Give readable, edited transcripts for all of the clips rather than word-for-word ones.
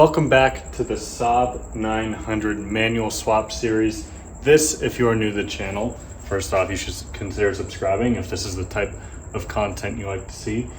Welcome back to the Saab 900 manual swap series. This, if you are new to the channel, first off, you should consider subscribing if this is the type of content you like to see,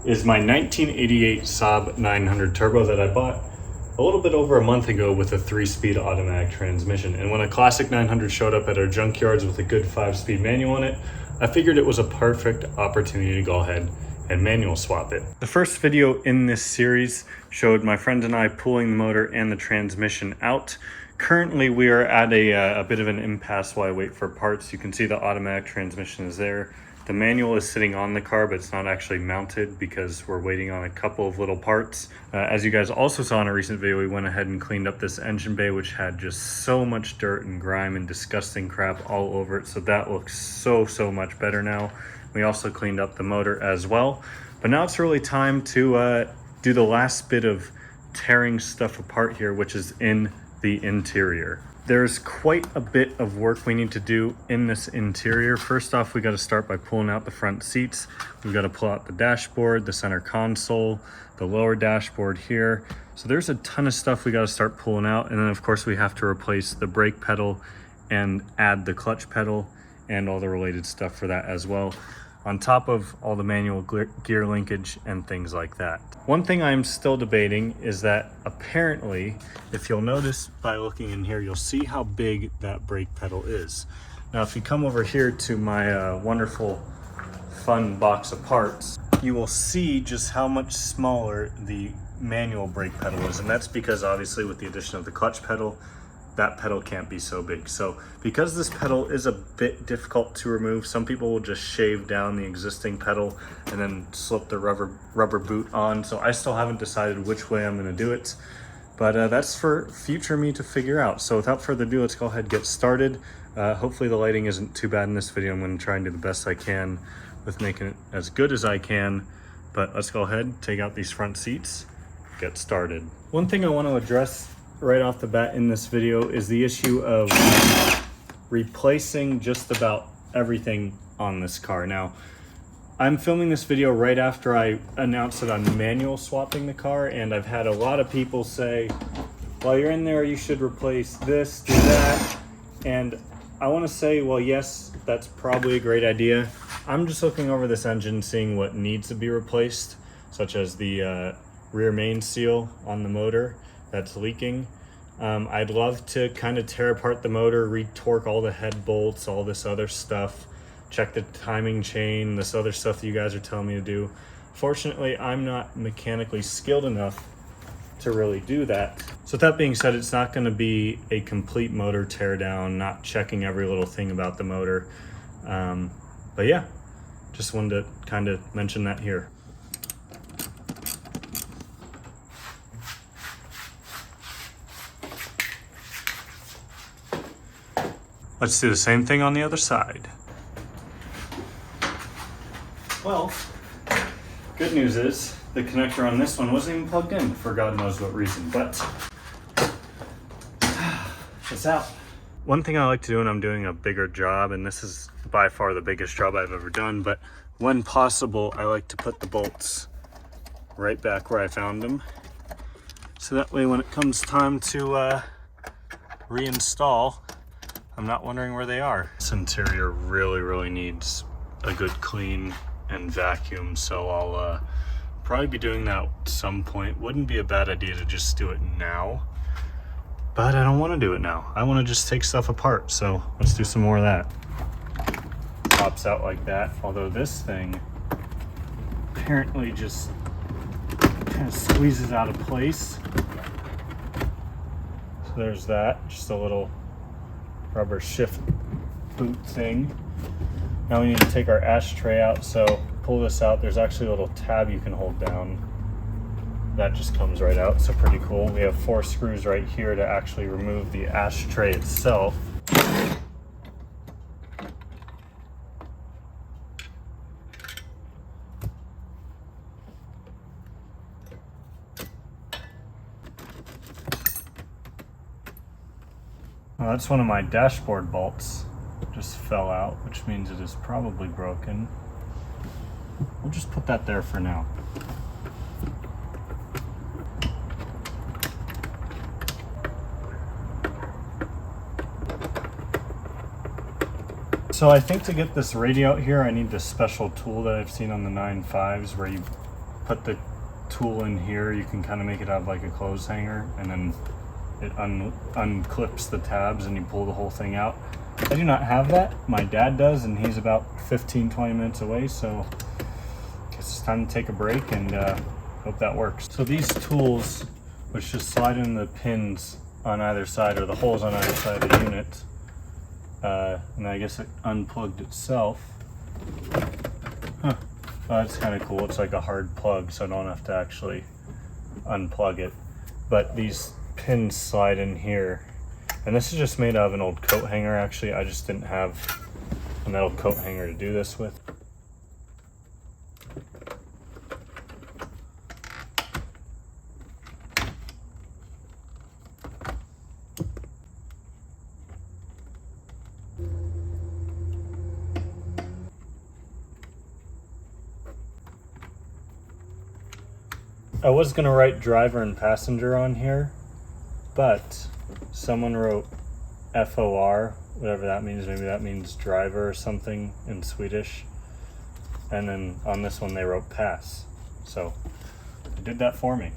is my 1988 Saab 900 Turbo that I bought a little bit over a month ago with a 3-speed automatic transmission. And when a classic 900 showed up at our junkyards with a good 5-speed manual in it, I figured it was a perfect opportunity to go ahead and manual swap it. The first video in this series showed my friend and I pulling the motor and the transmission out. Currently we are at a bit of an impasse while I wait for parts. You can see the automatic transmission is there. The manual is sitting on the car, but it's not actually mounted because we're waiting on a couple of little parts. As you guys also saw in a recent video, we went ahead and cleaned up this engine bay, which had just so much dirt and grime and disgusting crap all over it. So that looks so much better now. We also cleaned up the motor as well. But now it's really time to do the last bit of tearing stuff apart here, which is in the interior. There's quite a bit of work we need to do in this interior. First off, we got to start by pulling out the front seats. We've got to pull out the dashboard, the center console, the lower dashboard here. So there's a ton of stuff we got to start pulling out. And then of course we have to replace the brake pedal and add the clutch pedal and all the related stuff for that as well, on top of all the manual gear linkage and things like that. One thing I'm still debating is that apparently, if you'll notice by looking in here, you'll see how big that brake pedal is. Now, if you come over here to my wonderful, fun box of parts, you will see just how much smaller the manual brake pedal is. And that's because obviously with the addition of the clutch pedal, that pedal can't be so big. So because this pedal is a bit difficult to remove, some people will just shave down the existing pedal and then slip the rubber boot on. So I still haven't decided which way I'm gonna do it, but that's for future me to figure out. So without further ado, let's go ahead and get started. Hopefully the lighting isn't too bad in this video. I'm gonna try and do the best I can with making it as good as I can, but let's go ahead, take out these front seats, get started. One thing I wanna address right off the bat in this video is the issue of replacing just about everything on this car. Now, I'm filming this video right after I announced that I'm manual swapping the car, and I've had a lot of people say, while you're in there, you should replace this, do that. And I want to say, well, yes, that's probably a great idea. I'm just looking over this engine, seeing what needs to be replaced, such as the rear main seal on the motor that's leaking. I'd love to kind of tear apart the motor, retorque all the head bolts, all this other stuff, check the timing chain, this other stuff that you guys are telling me to do. Fortunately, I'm not mechanically skilled enough to really do that. So with that being said, it's not going to be a complete motor tear down, not checking every little thing about the motor. But yeah, just wanted to kind of mention that here. Let's do the same thing on the other side. Well, good news is the connector on this one wasn't even plugged in for God knows what reason, but it's out. One thing I like to do when I'm doing a bigger job, and this is by far the biggest job I've ever done, but when possible, I like to put the bolts right back where I found them. So that way when it comes time to reinstall, I'm not wondering where they are. This interior really needs a good clean and vacuum, so I'll probably be doing that at some point. Wouldn't be a bad idea to just do it now, but I don't want to do it now. I want to just take stuff apart, so let's do some more of that. Pops out like that, although this thing apparently just kind of squeezes out of place. So there's that, just a little rubber shift boot thing. Now we need to take our ashtray out, so pull this out. There's actually a little tab you can hold down. That just comes right out, so pretty cool. We have 4 screws right here to actually remove the ashtray itself. Well, that's one of my dashboard bolts. Just fell out, which means it is probably broken. We'll just put that there for now. So I think to get this radio out here, I need this special tool that I've seen on the 9.5s where you put the tool in here. You can kind of make it out of like a clothes hanger, and then it unclips the tabs and you pull the whole thing out. I do not have that. My dad does, and he's about 15-20 minutes away, so I guess it's time to take a break and hope that works. So these tools, which just slide in the pins on either side, or the holes on either side of the unit, and I guess it unplugged itself. Huh. Well, that's kind of cool. It's like a hard plug, so I don't have to actually unplug it. But these pins slide in here. And this is just made out of an old coat hanger, actually. I just didn't have a metal coat hanger to do this with. I was gonna write driver and passenger on here, but someone wrote FOR, whatever that means. Maybe that means driver or something in Swedish. And then on this one they wrote pass. So they did that for me.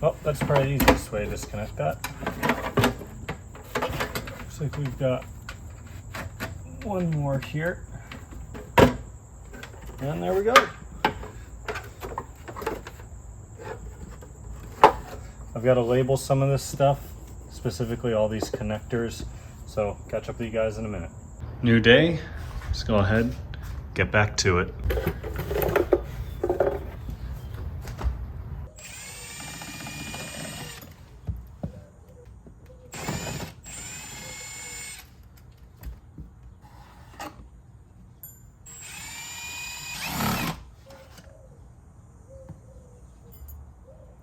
Well, that's probably the easiest way to disconnect that. Looks like we've got one more here. And there we go. I've got to label some of this stuff, specifically all these connectors. So catch up with you guys in a minute. New day. Let's go ahead, get back to it.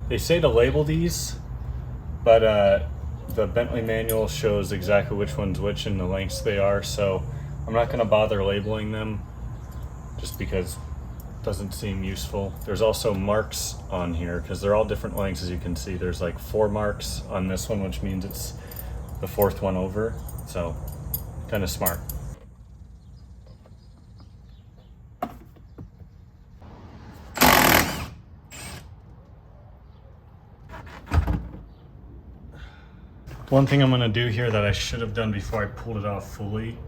They say to label these, but the Bentley manual shows exactly which one's which and the lengths they are, so I'm not going to bother labeling them just because it doesn't seem useful. There's also marks on here because they're all different lengths. As you can see, there's like 4 marks on this one, which means it's the 4th one over, so kind of smart. One thing I'm going to do here that I should have done before I pulled it off fully,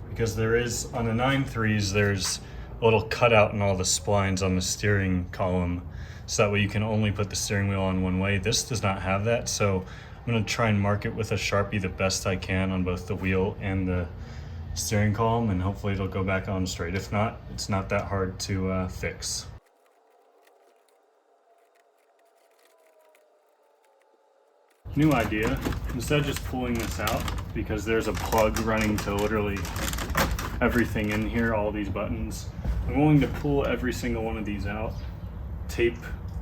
because there is, on the 9.3s, there's a little cutout in all the splines on the steering column, so that way you can only put the steering wheel on one way. This does not have that, so I'm going to try and mark it with a Sharpie the best I can on both the wheel and the steering column, and hopefully it'll go back on straight. If not, it's not that hard to fix. New idea, instead of just pulling this out, because there's a plug running to literally everything in here, all these buttons, I'm willing to pull every single one of these out, tape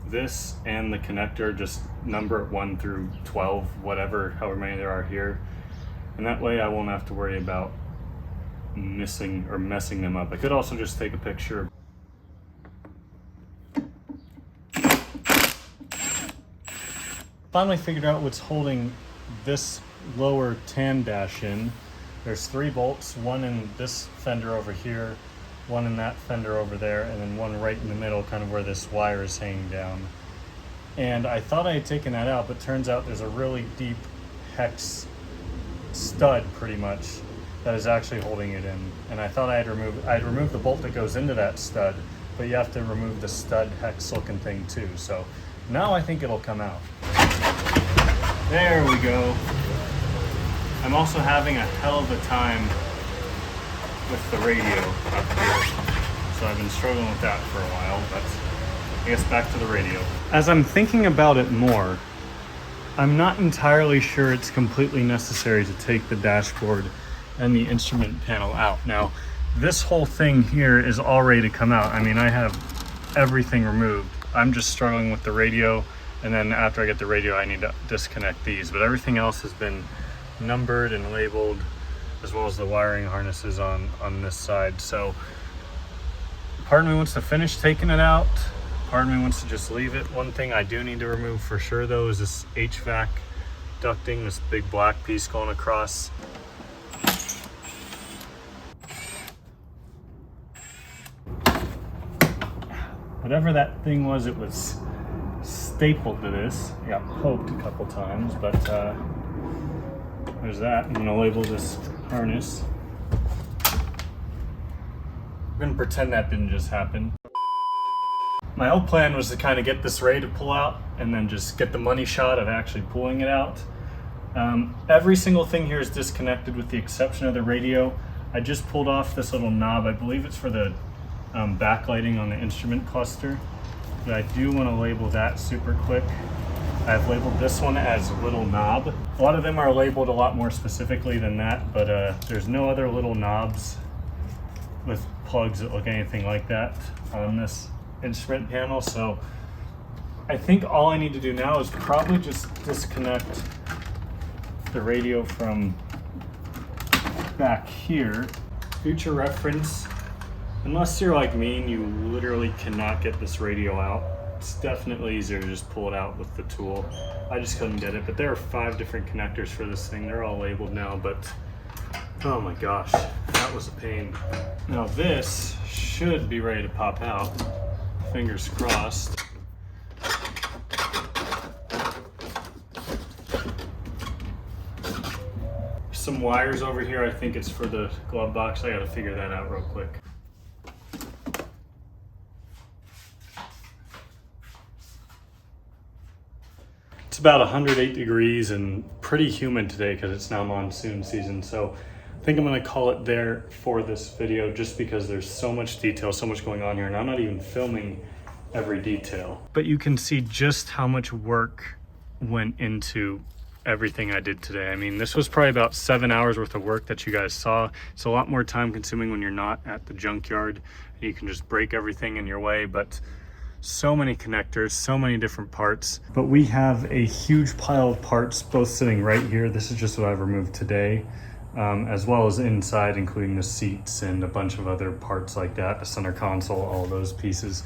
this and the connector, just number it 1 through 12, whatever, however many there are here, and that way I won't have to worry about missing or messing them up. I could also just take a picture. Finally figured out what's holding this lower tan dash in. There's 3 bolts, one in this fender over here, one in that fender over there, and then one right in the middle, kind of where this wire is hanging down. And I thought I had taken that out, but turns out there's a really deep hex stud, pretty much, that is actually holding it in. And I thought I'd removed the bolt that goes into that stud, but you have to remove the stud hex looking thing too. So now I think it'll come out. There we go. I'm also having a hell of a time with the radio up here. So I've been struggling with that for a while, but I guess back to the radio. As I'm thinking about it more, I'm not entirely sure it's completely necessary to take the dashboard and the instrument panel out. Now, this whole thing here is all ready to come out. I mean, I have everything removed. I'm just struggling with the radio, and then after I get the radio, I need to disconnect these. But everything else has been numbered and labeled, as well as the wiring harnesses on this side. So part of me wants to finish taking it out. Part of me wants to just leave it. One thing I do need to remove for sure though is this HVAC ducting, this big black piece going across. Whatever that thing was, it was stapled to this. I got poked a couple times, but there's that. I'm gonna label this harness. I'm gonna pretend that didn't just happen. My whole plan was to kind of get this ready to pull out and then just get the money shot of actually pulling it out. Every single thing here is disconnected with the exception of the radio. I just pulled off this little knob. I believe it's for the backlighting on the instrument cluster. But I do want to label that super quick. I've labeled this one as little knob. A lot of them are labeled a lot more specifically than that, but there's no other little knobs with plugs that look anything like that on this instrument panel. So I think all I need to do now is probably just disconnect the radio from back here. Future reference, unless you're like me and you literally cannot get this radio out, it's definitely easier to just pull it out with the tool. I just couldn't get it, but there are 5 different connectors for this thing. They're all labeled now, but oh my gosh, that was a pain. Now this should be ready to pop out. Fingers crossed. Some wires over here. I think it's for the glove box. I gotta figure that out real quick. It's about 108 degrees and pretty humid today because it's now monsoon season. So I think I'm gonna call it there for this video just because there's so much detail, so much going on here, and I'm not even filming every detail. But you can see just how much work went into everything I did today. I mean, this was probably about 7 hours worth of work that you guys saw. It's a lot more time consuming when you're not at the junkyard. You can just break everything in your way, but so many connectors, so many different parts. But we have a huge pile of parts both sitting right here. This is just what I've removed today, as well as inside, including the seats and a bunch of other parts like that, the center console, all those pieces.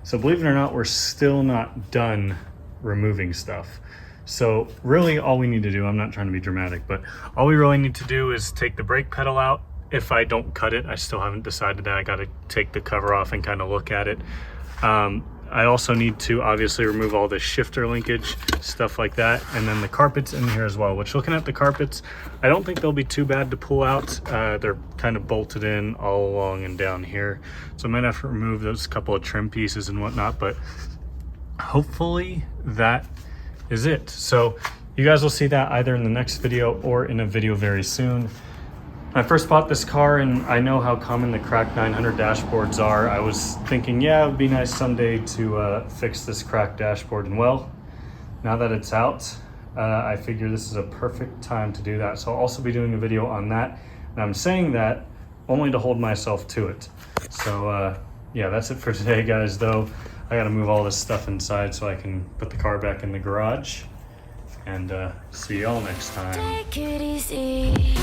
So believe it or not, we're still not done removing stuff. So really all we need to do, I'm not trying to be dramatic, but all we really need to do is take the brake pedal out. If I don't cut it, I still haven't decided that. I got to take the cover off and kind of look at it. I also need to obviously remove all the shifter linkage, stuff like that. And then the carpets in here as well, which looking at the carpets, I don't think they'll be too bad to pull out. They're kind of bolted in all along and down here. So I might have to remove those couple of trim pieces and whatnot, but hopefully that is it. So you guys will see that either in the next video or in a video very soon. When I first bought this car, and I know how common the cracked 900 dashboards are, I was thinking, yeah, it would be nice someday to fix this cracked dashboard. And well, now that it's out, I figure this is a perfect time to do that. So I'll also be doing a video on that. And I'm saying that only to hold myself to it. So yeah, that's it for today, guys, though. I gotta move all this stuff inside so I can put the car back in the garage. And see y'all next time. Take it easy.